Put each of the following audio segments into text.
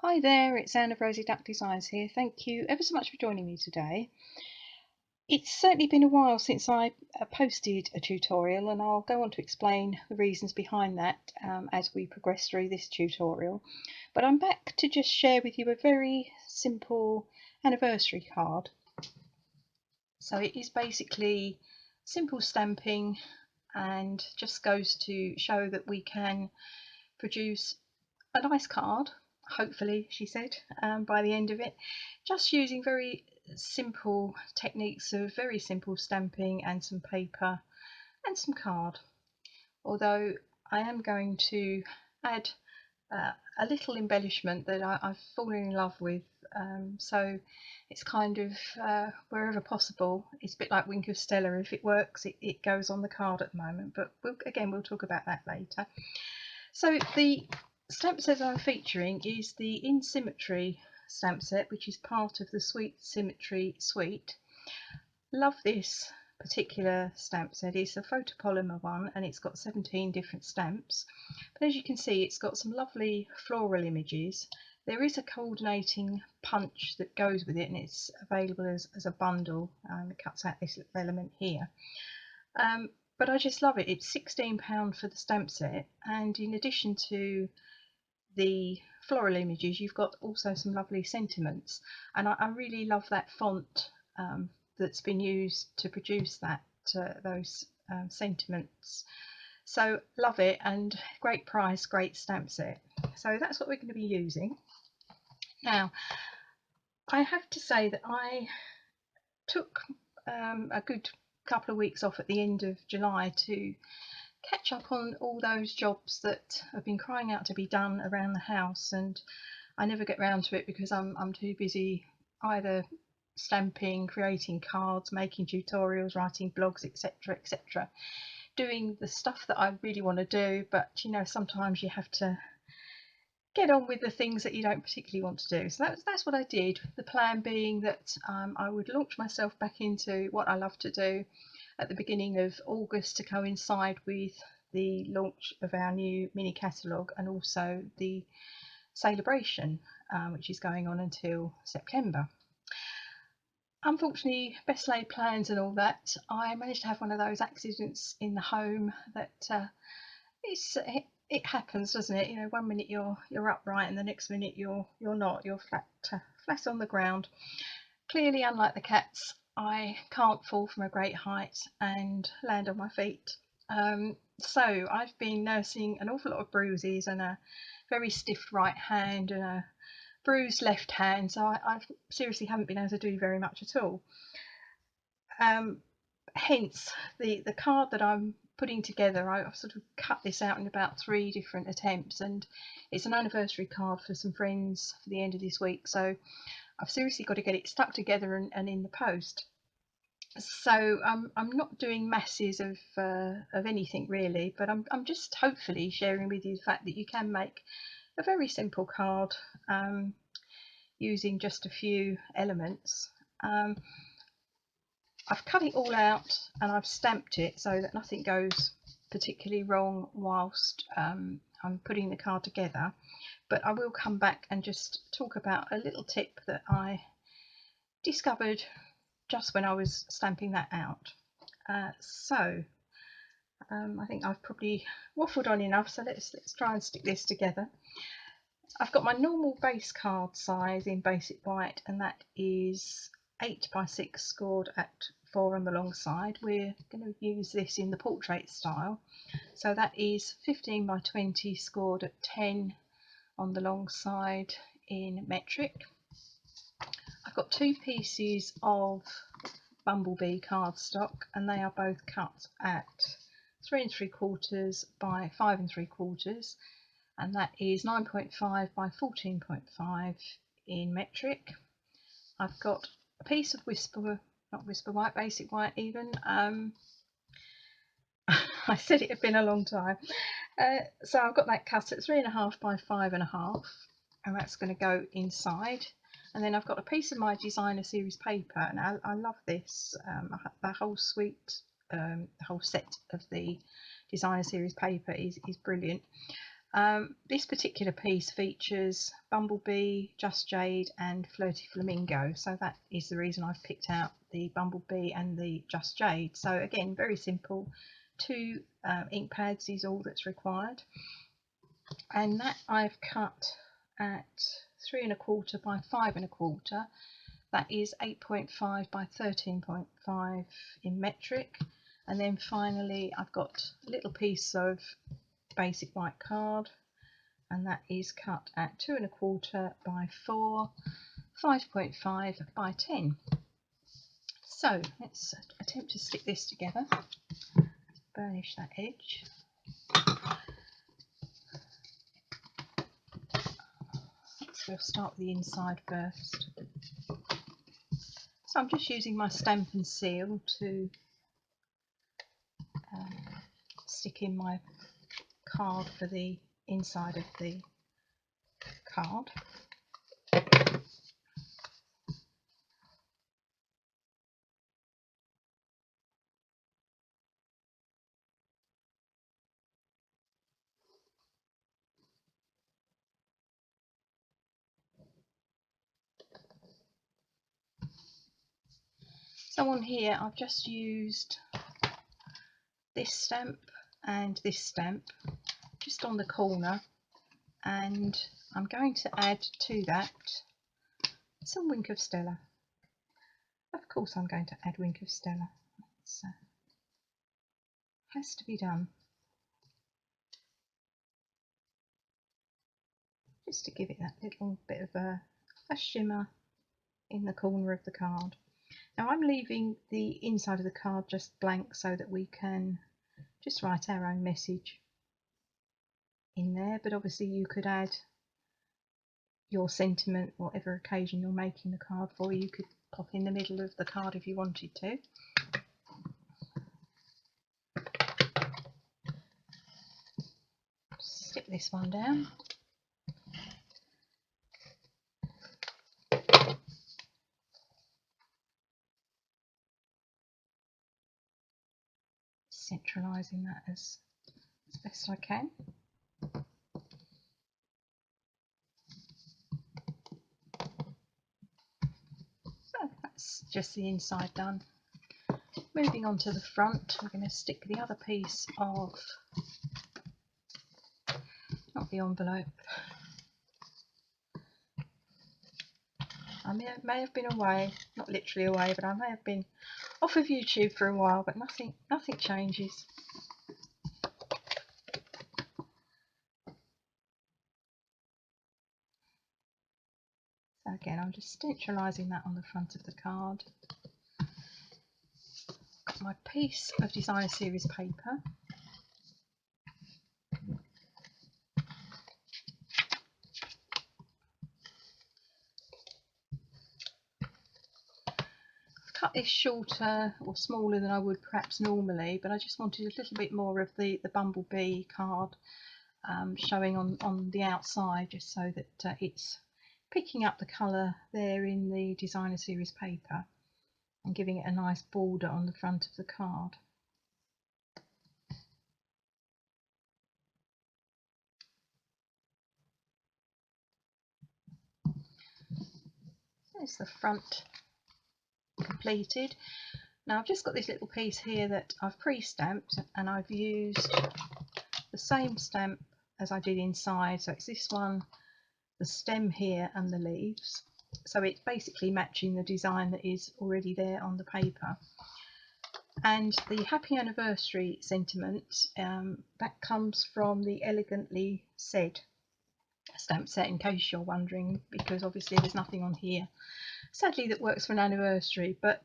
Hi there, it's Anne of Rosy Duck Designs here. Thank you ever so much for joining me today. It's certainly been a while since I posted a tutorial, and I'll go on to explain the reasons behind that as we progress through this tutorial. But I'm back to just share with you a very simple anniversary card. So it is basically simple stamping and just goes to show that we can produce a nice card, hopefully, she said, by the end of it, just using very simple techniques of very simple stamping and some paper and some card. Although I am going to add a little embellishment that I've fallen in love with. So it's kind of wherever possible. It's a bit like Wink of Stella. If it works, it goes on the card at the moment. But we'll talk about that later. So the stamp set I'm featuring is the In Symmetry stamp set, which is part of the Sweet Symmetry suite. Love this particular stamp set. It's a photopolymer one and it's got 17 different stamps. But as you can see, it's got some lovely floral images. There is a coordinating punch that goes with it, and it's available as a bundle. It cuts out this little element here. But I just love it. It's £16 for the stamp set, and in addition to the floral images, you've got also some lovely sentiments, and I really love that font that's been used to produce that those sentiments. So love it, and great price, great stamp set. So that's what we're going to be using. Now, I have to say that I took a good couple of weeks off at the end of July to catch up on all those jobs that have been crying out to be done around the house, and I never get round to it because I'm too busy either stamping, creating cards, making tutorials, writing blogs, etc., etc., doing the stuff that I really want to do. But you know, sometimes you have to get on with the things that you don't particularly want to do. So that's what I did. The plan being that I would launch myself back into what I love to do at the beginning of August to coincide with the launch of our new mini catalogue and also the celebration, which is going on until September. Unfortunately, best laid plans and all that, I managed to have one of those accidents in the home that it happens, doesn't it? You know, one minute you're upright and the next minute you're not. You're flat on the ground. Clearly, unlike the cats, I can't fall from a great height and land on my feet. So I've been nursing an awful lot of bruises and a very stiff right hand and a bruised left hand. So I seriously haven't been able to do very much at all. Hence the card that I'm putting together. I've sort of cut this out in about 3 different attempts, and it's an anniversary card for some friends for the end of this week. So I've seriously got to get it stuck together and in the post. So I'm not doing masses of anything really, but I'm just hopefully sharing with you the fact that you can make a very simple card using just a few elements. I've cut it all out and I've stamped it so that nothing goes particularly wrong whilst I'm putting the card together. But I will come back and just talk about a little tip that I discovered just when I was stamping that out. I think I've probably waffled on enough, so let's try and stick this together. I've got my normal base card size in basic white, and that is 8 by 6 scored at 4 on the long side. We're going to use this in the portrait style, so that is 15 by 20 scored at 10 on the long side in metric. I've got 2 pieces of Bumblebee cardstock, and they are both cut at 3 3/4 by 5 3/4, and that is 9.5 by 14.5 in metric. I've got a piece of not whisper white, basic white even. I said it had been a long time. So I've got that cut at 3.5 by 5.5, and that's going to go inside. And then I've got a piece of my designer series paper, and I love this. The whole suite, the whole set of the designer series paper is brilliant. This particular piece features Bumblebee, Just Jade and Flirty Flamingo, so that is the reason I've picked out the Bumblebee and the Just Jade. So again, very simple, 2 ink pads is all that's required, and that I've cut at 3 1/4 by 5 1/4. That is 8.5 by 13.5 in metric. And then finally I've got a little piece of basic white card, and that is cut at 2 1/4 by 4, 5.5 by 10. So let's attempt to stick this together. Burnish that edge. We'll start with the inside first. So I'm just using my stamp and seal to stick in my card for the inside of the card. So on here I've just used this stamp and this stamp just on the corner, and I'm going to add to that some Wink of Stella. Of course I'm going to add Wink of Stella. It has to be done, just to give it that little bit of a shimmer in the corner of the card. Now I'm leaving the inside of the card just blank so that we can just write our own message in there, but obviously you could add your sentiment, whatever occasion you're making the card for. You could pop in the middle of the card if you wanted to. Stick this one down. Centralising that as best I can. So that's just the inside done. Moving on to the front, we're going to stick the other piece of, not the envelope. I may have been away, not literally away, but I may have been off of YouTube for a while, but nothing changes. So again, I'm just stencilising that on the front of the card. Got my piece of designer series paper. Cut this shorter or smaller than I would perhaps normally, but I just wanted a little bit more of the Bumblebee card showing on the outside, just so that it's picking up the colour there in the designer series paper and giving it a nice border on the front of the card. There's the front completed. Now I've just got this little piece here that I've pre-stamped, and I've used the same stamp as I did inside, so it's this one, the stem here and the leaves, so it's basically matching the design that is already there on the paper. And the happy anniversary sentiment, that comes from the Elegantly Said stamp set, in case you're wondering, because obviously there's nothing on here sadly that works for an anniversary, but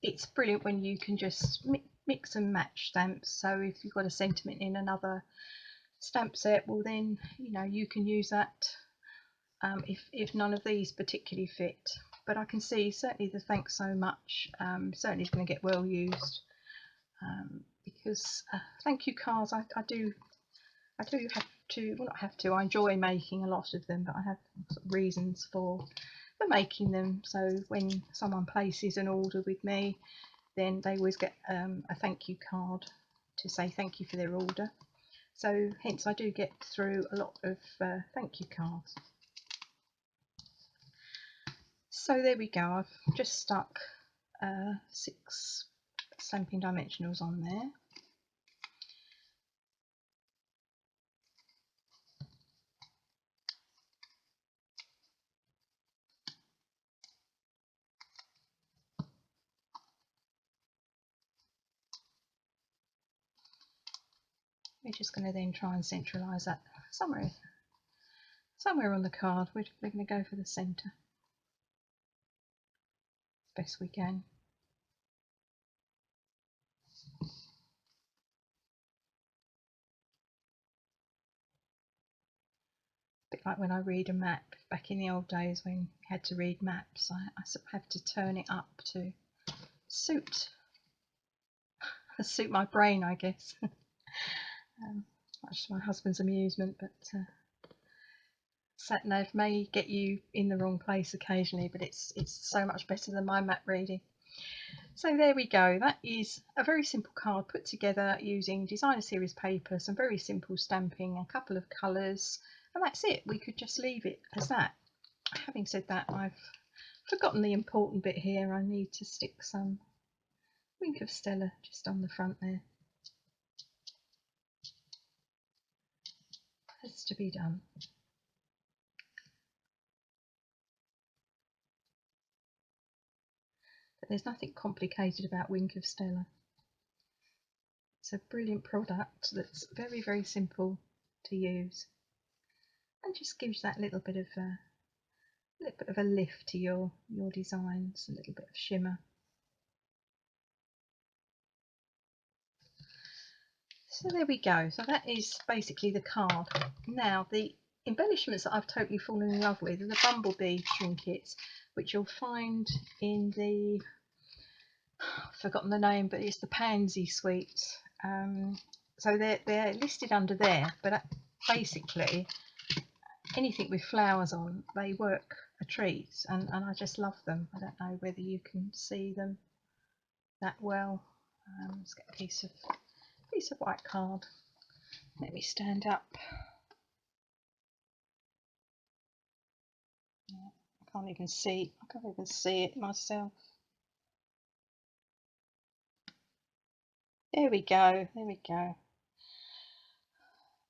it's brilliant when you can just mix and match stamps. So if you've got a sentiment in another stamp set, well then you can use that if none of these particularly fit. But I can see certainly the thanks so much certainly is going to get well used, because thank you cards, I do have to, well, not have to, I enjoy making a lot of them, but I have sort of reasons for making them. So when someone places an order with me, then they always get a thank you card to say thank you for their order. So hence I do get through a lot of thank you cards. So there we go, I've just stuck 6 stamping dimensionals on there. We're just going to then try and centralise that somewhere on the card. We're going to go for the centre as best we can. A bit like when I read a map back in the old days when you had to read maps, I sort of have to turn it up to suit my brain, I guess. Much to my husband's amusement, but sat nav may get you in the wrong place occasionally, but it's so much better than my map reading. So there we go, that is a very simple card put together using designer series paper, some very simple stamping, a couple of colours, and that's it. We could just leave it as that. Having said that, I've forgotten the important bit here. I need to stick some Wink of Stella just on the front there. Has to be done. But there's nothing complicated about Wink of Stella. It's a brilliant product that's very, very simple to use and just gives that little bit of a lift to your designs, a little bit of shimmer. So there we go. So that is basically the card. Now the embellishments that I've totally fallen in love with are the bumblebee trinkets, which you'll find in the, I've forgotten the name, but it's the Pansy Suite. So they're listed under there, but basically anything with flowers on, they work a treat, and I just love them. I don't know whether you can see them that well. Let's get a piece of white card. Let me stand up. I can't even see it myself. There we go.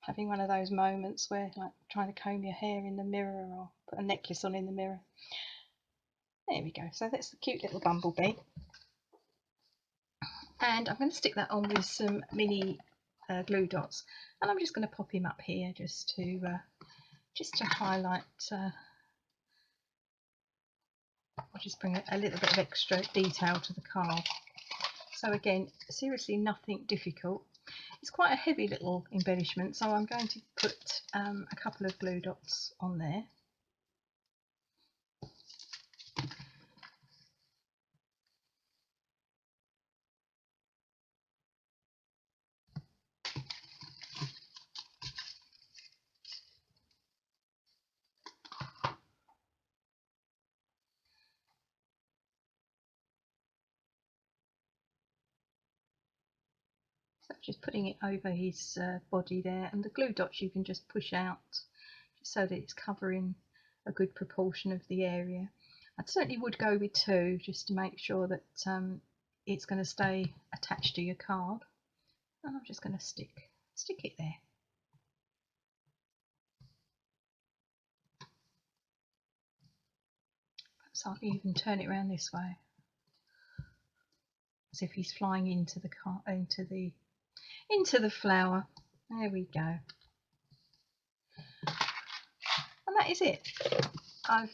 Having one of those moments where, like, trying to comb your hair in the mirror or put a necklace on in the mirror. There we go. So that's the cute little bumblebee. And I'm going to stick that on with some mini glue dots, and I'm just going to pop him up here just to highlight. I'll just bring a little bit of extra detail to the card. So again, seriously nothing difficult. It's quite a heavy little embellishment, so I'm going to put a couple of glue dots on there. So just putting it over his body there, and the glue dots you can just push out just so that it's covering a good proportion of the area. I certainly would go with 2 just to make sure that it's going to stay attached to your card. And I'm just going to stick it there. Perhaps I'll even turn it around this way, as if he's flying into the flower. There we go. And that is it. I've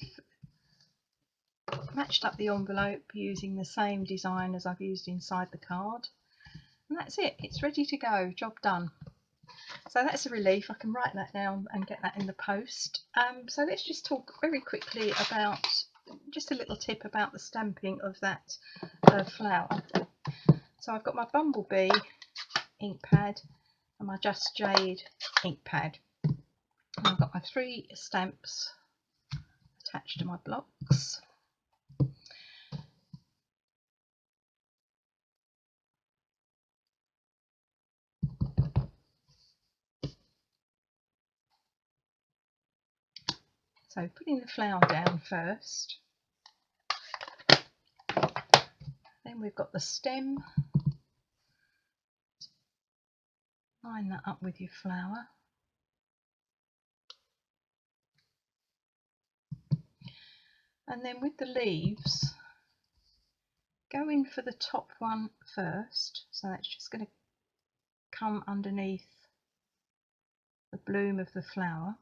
matched up the envelope using the same design as I've used inside the card, and that's it. It's ready to go. Job done. So that's a relief. I can write that down and get that in the post. So let's just talk very quickly about just a little tip about the stamping of that flower. So I've got my Bumblebee ink pad and my Just Jade ink pad. And I've got my 3 stamps attached to my blocks. So putting the flower down first, then we've got the stem. Line that up with your flower. And then with the leaves, go in for the top one first, so that's just going to come underneath the bloom of the flower.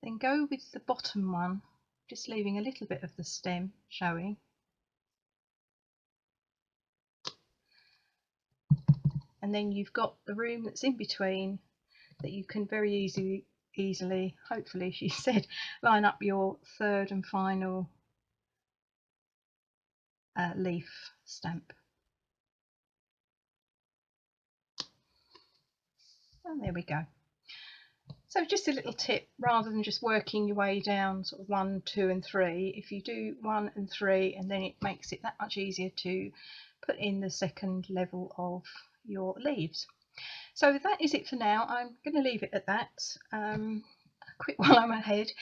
Then go with the bottom one, just leaving a little bit of the stem showing. And then you've got the room that's in between that you can very easily, hopefully, she said, line up your third and final leaf stamp. And there we go. So just a little tip, rather than just working your way down sort of 1, 2 and 3, if you do 1 and 3, and then it makes it that much easier to put in the second level of your leaves. So that is it for now. I'm going to leave it at that. Quick while I'm ahead.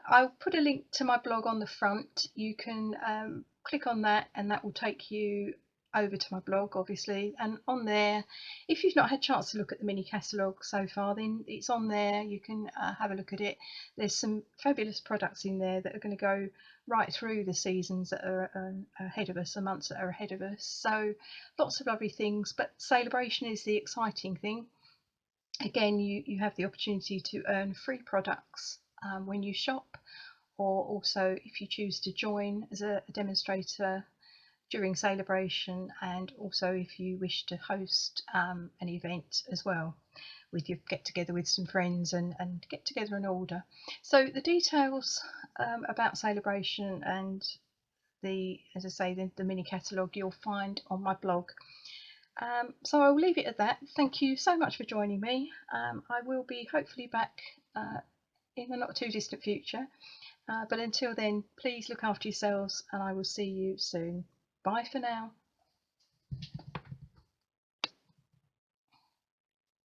I'll put a link to my blog on the front. You can click on that and that will take you over to my blog, obviously, and on there, if you've not had a chance to look at the mini catalogue so far, then it's on there. You can have a look at it. There's some fabulous products in there that are going to go right through the seasons that are ahead of us, the months that are ahead of us. So lots of lovely things, but celebration is the exciting thing. Again, you have the opportunity to earn free products when you shop, or also if you choose to join as a demonstrator during celebration, and also if you wish to host an event as well, with your get together with some friends and get together and order. So the details about celebration and the, as I say, the mini catalogue you'll find on my blog. So I'll leave it at that. Thank you so much for joining me. I will be hopefully back in the not too distant future. But until then, please look after yourselves and I will see you soon. Bye for now.